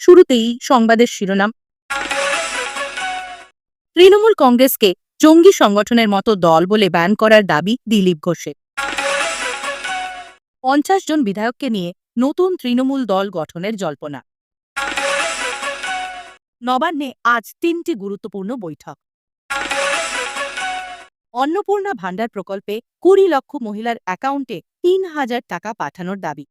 শুরুতেই সংবাদের শিরোনাম। তৃণমূল কংগ্রেসকে জঙ্গি সংগঠনের মতো দল বলে ব্যান করার দাবি দিলীপ ঘোষের। ৫০ জন বিধায়ককে নিয়ে নতুন তৃণমূল দল গঠনের জল্পনা। নবান্নে আজ ৩টি গুরুত্বপূর্ণ বৈঠক। অন্নপূর্ণা ভাণ্ডার প্রকল্পে ২০ লক্ষ মহিলার অ্যাকাউন্টে ৩,০০০ টাকা পাঠানোর দাবি।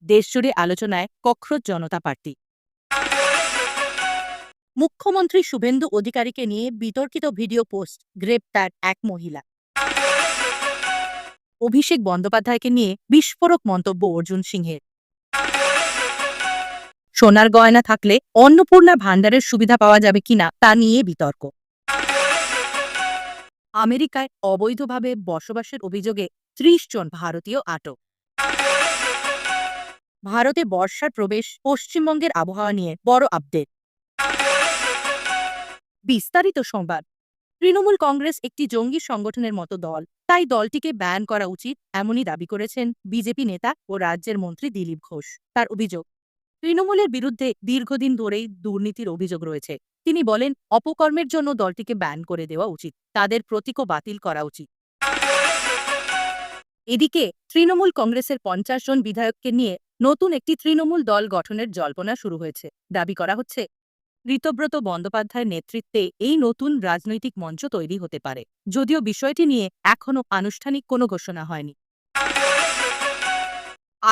দেশজুড়ে আলোচনায় ককরোচ জনতা পার্টি। মুখ্যমন্ত্রী শুভেন্দু অধিকারীকে নিয়ে বিতর্কিত ভিডিও পোস্ট, গ্রেপ্তার এক মহিলা। অভিষেক বন্দ্যোপাধ্যায়কে নিয়ে বিস্ফোরক মন্তব্য অর্জুন সিংহের। সোনার গয়না থাকলে অন্নপূর্ণা ভাণ্ডারের সুবিধা পাওয়া যাবে কিনা তা নিয়ে বিতর্ক। আমেরিকায় অবৈধভাবে বসবাসের অভিযোগে ৩০ জন ভারতীয় আটক। ভারতে বর্ষার প্রবেশ, পশ্চিমবঙ্গের আবহাওয়া নিয়ে বড় আপডেট। বিস্তারিত সংবাদ। তৃণমূল কংগ্রেস একটি জঙ্গি সংগঠনের মতো দল, তাই দলটিকে ব্যান করা উচিত, এমনই দাবি করেছেন বিজেপি নেতা ও রাজ্যের মন্ত্রী দিলীপ ঘোষ। তার অভিযোগ, তৃণমূলের বিরুদ্ধে দীর্ঘদিন ধরেই দুর্নীতির অভিযোগ রয়েছে। তিনি বলেন, অপকর্মের জন্য দলটিকে ব্যান করে দেওয়া উচিত, তাদের প্রতীকও বাতিল করা উচিত। এদিকে তৃণমূল কংগ্রেসের ৫০ জন বিধায়ককে নিয়ে নতুন একটি তৃণমূল দল গঠনের জল্পনা শুরু হয়েছে। দাবি করা হচ্ছে, ঋতব্রত বন্দ্যোপাধ্যায়ের নেতৃত্বে এই নতুন রাজনৈতিক মঞ্চ তৈরি হতে পারে, যদিও বিষয়টি নিয়ে এখনও আনুষ্ঠানিক কোনো ঘোষণা হয়নি।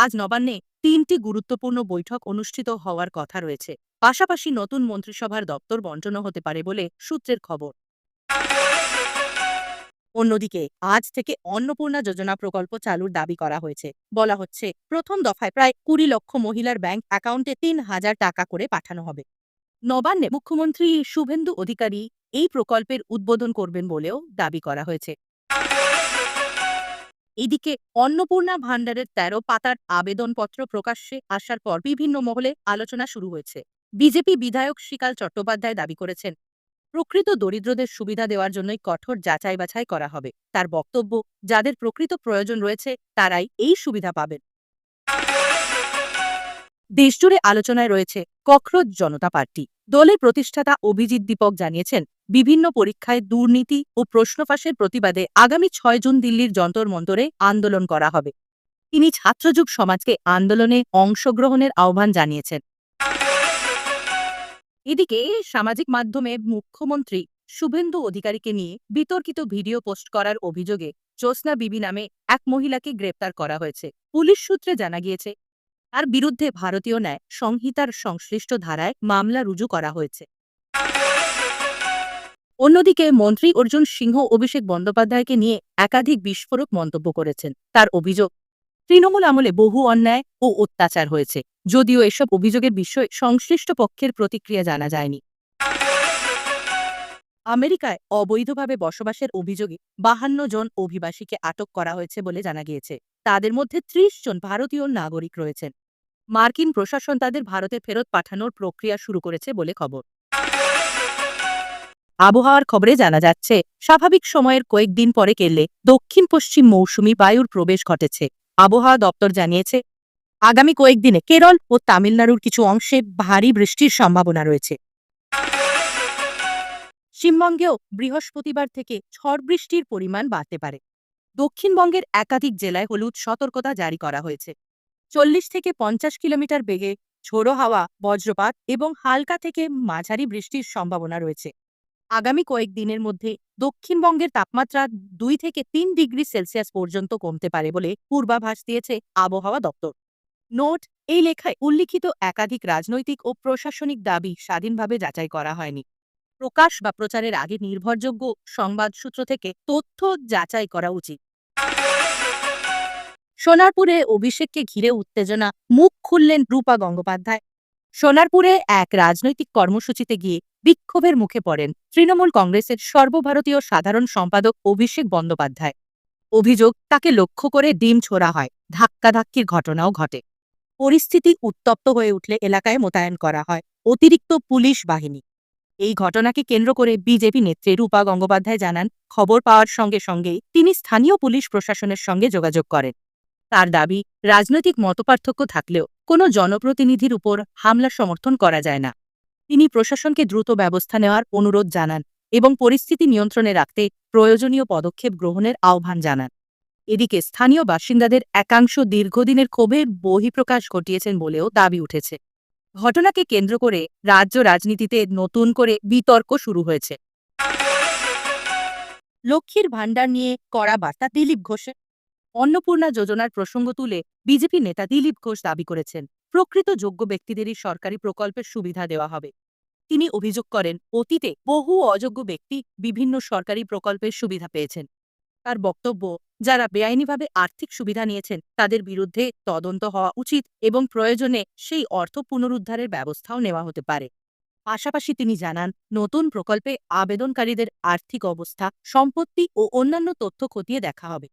আজ নবান্নে ৩টি গুরুত্বপূর্ণ বৈঠক অনুষ্ঠিত হওয়ার কথা রয়েছে। পাশাপাশি নতুন মন্ত্রিসভার দপ্তর বণ্টনও হতে পারে বলে সূত্রের খবর। অন্যদিকে আজ থেকে অন্নপূর্ণা যোজনা প্রকল্প চালুর দাবি করা হয়েছে। বলা হচ্ছে, প্রথম দফায় প্রায় ২০ লক্ষ মহিলার ব্যাংক অ্যাকাউন্টে ৩,০০০ টাকা করে পাঠানো হবে। নবান্নে মুখ্যমন্ত্রী শুভেন্দু অধিকারী এই প্রকল্পের উদ্বোধন করবেন বলেও দাবি করা হয়েছে। এদিকে অন্নপূর্ণা ভাণ্ডারের ১৩ পাতার আবেদনপত্র প্রকাশ্যে আসার পর বিভিন্ন মহলে আলোচনা শুরু হয়েছে। বিজেপি বিধায়ক শ্রীকাল চট্টোপাধ্যায় দাবি করেছেন, প্রকৃত দরিদ্রদের সুবিধা দেওয়ার জন্যই কঠোর যাচাই বাছাই করা হবে। তার বক্তব্য, যাদের প্রকৃত প্রয়োজন রয়েছে তারাই এই সুবিধা পাবেন। দেশজুড়ে আলোচনায় রয়েছে ককরোচ জনতা পার্টি। দলের প্রতিষ্ঠাতা অভিজিৎ দীপক জানিয়েছেন, বিভিন্ন পরীক্ষায় দুর্নীতি ও প্রশ্ন ফাঁসের প্রতিবাদে আগামী ৬ জুন দিল্লির যন্তর মন্তরে আন্দোলন করা হবে। তিনি ছাত্রযুগ সমাজকে আন্দোলনে অংশগ্রহণের আহ্বান জানিয়েছেন। এদিকে সামাজিক মাধ্যমে মুখ্যমন্ত্রী শুভেন্দু অধিকারীকে নিয়ে বিতর্কিত ভিডিও পোস্ট করার অভিযোগে জ্যোৎস্না বিবি নামে এক মহিলাকে গ্রেপ্তার করা হয়েছে। পুলিশ সূত্রে জানা গিয়েছে, তার বিরুদ্ধে ভারতীয় ন্যায় সংহিতার সংশ্লিষ্ট ধারায় মামলা রুজু করা হয়েছে। অন্যদিকে মন্ত্রী অর্জুন সিংহ অভিষেক বন্দ্যোপাধ্যায়কে নিয়ে একাধিক বিস্ফোরক মন্তব্য করেছেন। তার অভিযোগ, তৃণমূল আমলে বহু অন্যায় ও অত্যাচার হয়েছে, যদিও এসব অভিযোগের বিষয়ে সংশ্লিষ্ট পক্ষের প্রতিক্রিয়া জানা যায়নি। আমেরিকায় অবৈধভাবে বসবাসের অভিযোগে ৫২ জন অভিবাসীকে আটক করা হয়েছে বলে জানা গিয়েছে। তাদের মধ্যে ৩০ জন ভারতীয় নাগরিক রয়েছেন। মার্কিন প্রশাসন তাদের ভারতে ফেরত পাঠানোর প্রক্রিয়া শুরু করেছে বলে খবর। আবহাওয়ার খবরে জানা যাচ্ছে, স্বাভাবিক সময়ের কয়েকদিন পরে কেরলে দক্ষিণ পশ্চিম মৌসুমি বায়ুর প্রবেশ ঘটেছে। আবহাওয়া দপ্তর জানিয়েছে, আগামী কয়েকদিনে কেরল ও তামিলনাড়ুর কিছু অংশে ভারী বৃষ্টির সম্ভাবনা রয়েছে। পশ্চিমবঙ্গেও বৃহস্পতিবার থেকে ঝড় বৃষ্টির পরিমাণ বাড়তে পারে। দক্ষিণবঙ্গের একাধিক জেলায় হলুদ সতর্কতা জারি করা হয়েছে। ৪০ থেকে ৫০ কিলোমিটার বেগে ঝোড়ো হাওয়া, বজ্রপাত এবং হালকা থেকে মাঝারি বৃষ্টির সম্ভাবনা রয়েছে। আগামী কয়েকদিনের মধ্যে দক্ষিণবঙ্গের তাপমাত্রা ২ থেকে ৩ ডিগ্রি সেলসিয়াস পর্যন্ত কমতে পারে বলে পূর্বাভাস দিয়েছে আবহাওয়া দপ্তর। নোট, এই লেখায় উল্লিখিত একাধিক রাজনৈতিক ও প্রশাসনিক দাবি স্বাধীনভাবে যাচাই করা হয়নি। প্রকাশ বা প্রচারের আগে নির্ভরযোগ্য সংবাদ সূত্র থেকে তথ্য যাচাই করা উচিত। সোনারপুরে অভিষেককে ঘিরে উত্তেজনা, মুখ খুললেন রূপা গঙ্গোপাধ্যায়। সোনারপুরে এক রাজনৈতিক কর্মসূচিতে গিয়ে বিক্ষোভের মুখে পড়েন তৃণমূল কংগ্রেসের সর্বভারতীয় সাধারণ সম্পাদক অভিষেক বন্দ্যোপাধ্যায়। অভিযোগ, তাকে লক্ষ্য করে ডিম ছোড়া হয়, ধাক্কাধাক্কির ঘটনাও ঘটে। পরিস্থিতি উত্তপ্ত হয়ে উঠলে এলাকায় মোতায়েন করা হয় অতিরিক্ত পুলিশ বাহিনী। এই ঘটনাকে কেন্দ্র করে বিজেপি নেত্রী রূপা গঙ্গোপাধ্যায় জানান, খবর পাওয়ার সঙ্গে সঙ্গেই তিনি স্থানীয় পুলিশ প্রশাসনের সঙ্গে যোগাযোগ করেন। তার দাবি, রাজনৈতিক মতপার্থক্য থাকলেও কোনো জনপ্রতিনিধির উপর হামলা সমর্থন করা যায় না। তিনি প্রশাসনকে দ্রুত ব্যবস্থা নেওয়ার অনুরোধ জানান এবং পরিস্থিতি নিয়ন্ত্রণে রাখতে প্রয়োজনীয় পদক্ষেপ গ্রহণের আহ্বান জানান। এদিকে স্থানীয় বাসিন্দাদের একাংশ দীর্ঘদিনের ক্ষোভের বহিঃপ্রকাশ ঘটিয়েছেন বলেও দাবি উঠেছে। ঘটনাকে কেন্দ্র করে রাজ্য রাজনীতিতে নতুন করে বিতর্ক শুরু হয়েছে। লক্ষ্মীর ভাণ্ডার নিয়ে কড়া বার্তা দিলীপ ঘোষের। অন্নপূর্ণা যোজনার প্রসঙ্গ তুলে বিজেপি নেতা দিলীপ ঘোষ দাবি করেছেন, প্রকৃত যোগ্য ব্যক্তিদেরই সরকারি প্রকল্পের সুবিধা দেওয়া হবে। তিনি অভিযোগ করেন, অতীতে বহু অযোগ্য ব্যক্তি বিভিন্ন সরকারি প্রকল্পের সুবিধা পেয়েছেন। তার বক্তব্য, যারা বেআইনিভাবে আর্থিক সুবিধা নিয়েছেন তাদের বিরুদ্ধে তদন্ত হওয়া উচিত এবং প্রয়োজনে সেই অর্থ পুনরুদ্ধারের ব্যবস্থাও নেওয়া হতে পারে। পাশাপাশি তিনি জানান, নতুন প্রকল্পে আবেদনকারীদের আর্থিক অবস্থা, সম্পত্তি ও অন্যান্য তথ্য খতিয়ে দেখা হবে।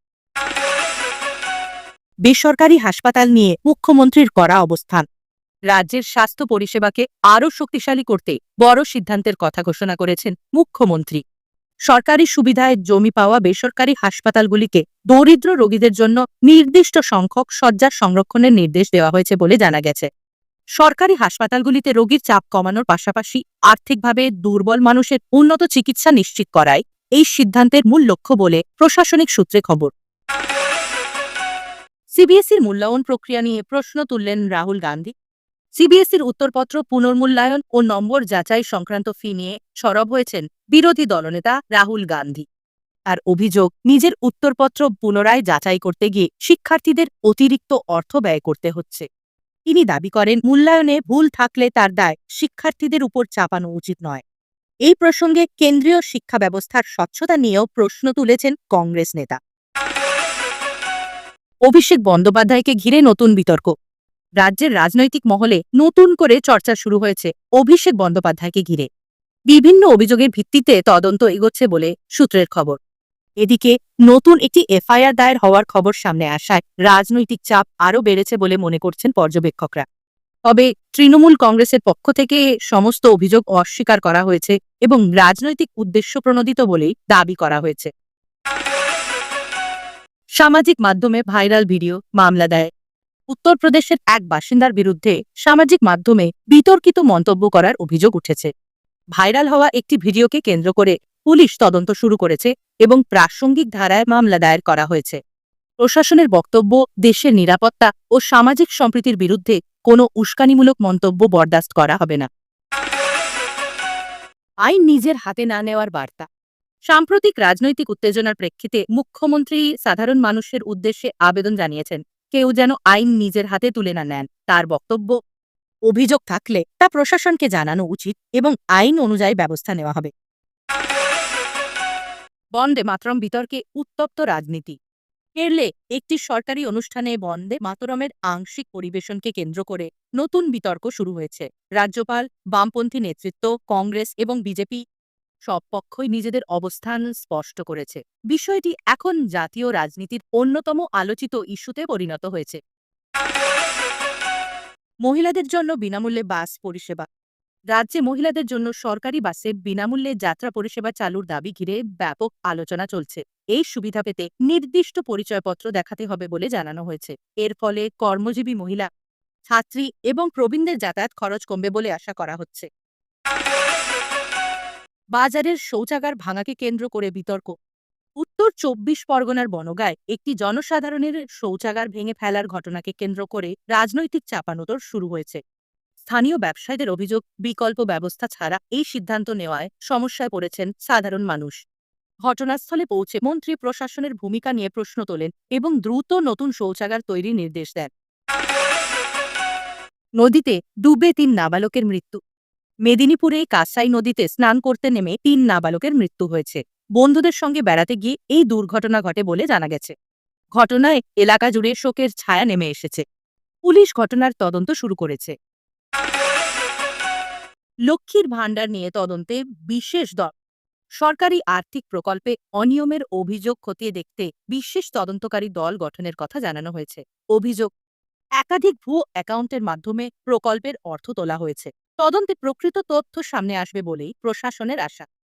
বেসরকারি হাসপাতাল নিয়ে মুখ্যমন্ত্রীর কড়া অবস্থান। রাজ্যের স্বাস্থ্য পরিষেবাকে আরও শক্তিশালী করতে বড় সিদ্ধান্তের কথা ঘোষণা করেছেন মুখ্যমন্ত্রী। সরকারি সুবিধায় জমি পাওয়া বেসরকারি হাসপাতালগুলিকে দরিদ্র রোগীদের জন্য নির্দিষ্ট সংখ্যক শয্যা সংরক্ষণের নির্দেশ দেওয়া হয়েছে বলে জানা গেছে। সরকারি হাসপাতালগুলিতে রোগীর চাপ কমানোর পাশাপাশি আর্থিকভাবে দুর্বল মানুষের উন্নত চিকিৎসা নিশ্চিত করাই এই সিদ্ধান্তের মূল লক্ষ্য বলে প্রশাসনিক সূত্রে খবর। সিবিএসইর মূল্যায়ন প্রক্রিয়া নিয়ে প্রশ্ন তুললেন রাহুল গান্ধী। সিবিএসইর উত্তরপত্র পুনর্মূল্যায়ন ও নম্বর যাচাই সংক্রান্ত ফি নিয়ে সরব হয়েছেন বিরোধী দলনেতা রাহুল গান্ধী। আর অভিযোগ, নিজের উত্তরপত্র পুনরায় যাচাই করতে গিয়ে শিক্ষার্থীদের অতিরিক্ত অর্থ ব্যয় করতে হচ্ছে। তিনি দাবি করেন, মূল্যায়নে ভুল থাকলে তার দায় শিক্ষার্থীদের উপর চাপানো উচিত নয়। এই প্রসঙ্গে কেন্দ্রীয় শিক্ষা ব্যবস্থার স্বচ্ছতা নিয়েও প্রশ্ন তুলেছেন কংগ্রেস নেতা। অভিষেক বন্দ্যোপাধ্যায়কে ঘিরে নতুন বিতর্ক। রাজ্যের রাজনৈতিক মহলে নতুন করে চর্চা শুরু হয়েছে অভিষেক বন্দ্যোপাধ্যায়কে ঘিরে। বিভিন্ন অভিযোগের ভিত্তিতে তদন্ত এগোচ্ছে বলে সূত্রের খবর। এদিকে নতুন একটি এফআইআর দায়ের হওয়ার খবর সামনে আসায় রাজনৈতিক চাপ আরও বেড়েছে বলে মনে করছেন পর্যবেক্ষকরা। তবে তৃণমূল কংগ্রেসের পক্ষ থেকে সমস্ত অভিযোগ অস্বীকার করা হয়েছে এবং রাজনৈতিক উদ্দেশ্যপ্রণোদিত বলেই দাবি করা হয়েছে। সামাজিক মাধ্যমে ভাইরাল ভিডিও, মামলা দায়ের। উত্তরপ্রদেশের এক বাসিন্দার বিরুদ্ধে সামাজিক মাধ্যমে বিতর্কিত মন্তব্য করার অভিযোগ উঠেছে। ভাইরাল হওয়া একটি ভিডিওকে কেন্দ্র করে পুলিশ তদন্ত শুরু করেছে এবং প্রাসঙ্গিক ধারায় মামলা দায়ের করা হয়েছে। প্রশাসনের বক্তব্য, দেশের নিরাপত্তা ও সামাজিক সম্প্রীতির বিরুদ্ধে কোনো উস্কানিমূলক মন্তব্য বরদাস্ত করা হবে না। আইন নিজের হাতে না নেওয়ার বার্তা। সাম্প্রতিক রাজনৈতিক উত্তেজনার প্রেক্ষিতে মুখ্যমন্ত্রী সাধারণ মানুষের উদ্দেশ্যে আবেদন জানিয়েছেন, কেউ যেন আইন নিজের হাতে তুলে না নেন। তার বক্তব্য, অভিযোগ থাকলে তা প্রশাসনকে জানানো উচিত এবং আইন অনুযায়ী ব্যবস্থা নেওয়া হবে। বন্দে মাতরম বিতর্কে উত্তপ্ত রাজনীতি। কেরলে একটি সরকারি অনুষ্ঠানে বন্দে মাতরমের আংশিক পরিবেশনকে কেন্দ্র করে নতুন বিতর্ক শুরু হয়েছে। রাজ্যপাল, বামপন্থী নেতৃত্ব, কংগ্রেস এবং বিজেপি সব পক্ষই নিজেদের অবস্থান স্পষ্ট করেছে। বিষয়টি এখন জাতীয় রাজনীতির অন্যতম আলোচিত ইস্যুতে পরিণত হয়েছে। মহিলাদের জন্য বিনামূল্যে বাস পরিষেবা। রাজ্যে মহিলাদের জন্য সরকারি বাসে বিনামূল্যে যাত্রা পরিষেবা চালুর দাবি ঘিরে ব্যাপক আলোচনা চলছে। এই সুবিধা পেতে নির্দিষ্ট পরিচয়পত্র দেখাতে হবে বলে জানানো হয়েছে। এর ফলে কর্মজীবী মহিলা, ছাত্রী এবং প্রবীণদের যাতায়াত খরচ কমবে বলে আশা করা হচ্ছে। বাজারের শৌচাগার ভাঙাকে কেন্দ্র করে বিতর্ক। উত্তর ২৪ পরগনার বনগাঁয় একটি জনসাধারণের শৌচাগার ভেঙে ফেলার ঘটনাকে কেন্দ্র করে রাজনৈতিক চাপানোতর শুরু হয়েছে। স্থানীয় ব্যবসায়ীদের অভিযোগ, বিকল্প ব্যবস্থা ছাড়া এই সিদ্ধান্ত নেওয়ায় সমস্যায় পড়েছেন সাধারণ মানুষ। ঘটনাস্থলে পৌঁছে মন্ত্রী প্রশাসনের ভূমিকা নিয়ে প্রশ্ন তোলেন এবং দ্রুত নতুন শৌচাগার তৈরির নির্দেশ দেন। নদীতে ডুবে ৩ নাবালকের মৃত্যু। মেদিনীপুরে কাঁসাই নদীতে স্নান করতে নেমে ৩ নাবালকের মৃত্যু হয়েছে। বন্ধুদের সঙ্গে বেড়াতে গিয়ে এই দুর্ঘটনা ঘটে বলে জানা গেছে। ঘটনায় এলাকা জুড়ে শোকের ছায়া নেমে এসেছে। পুলিশ ঘটনার তদন্ত শুরু করেছে। লক্ষ্মীর ভাণ্ডার নিয়ে তদন্তে বিশেষ দল। সরকারি আর্থিক প্রকল্পে অনিয়মের অভিযোগ খতিয়ে দেখতে বিশেষ তদন্তকারী দল গঠনের কথা জানানো হয়েছে। অভিযোগ, একাধিক ভুয়ো অ্যাকাউন্টের মাধ্যমে প্রকল্পের অর্থ তোলা হয়েছে। তদন্তে প্রকৃত তথ্য সামনে আসবে বলেই প্রশাসনের আশা।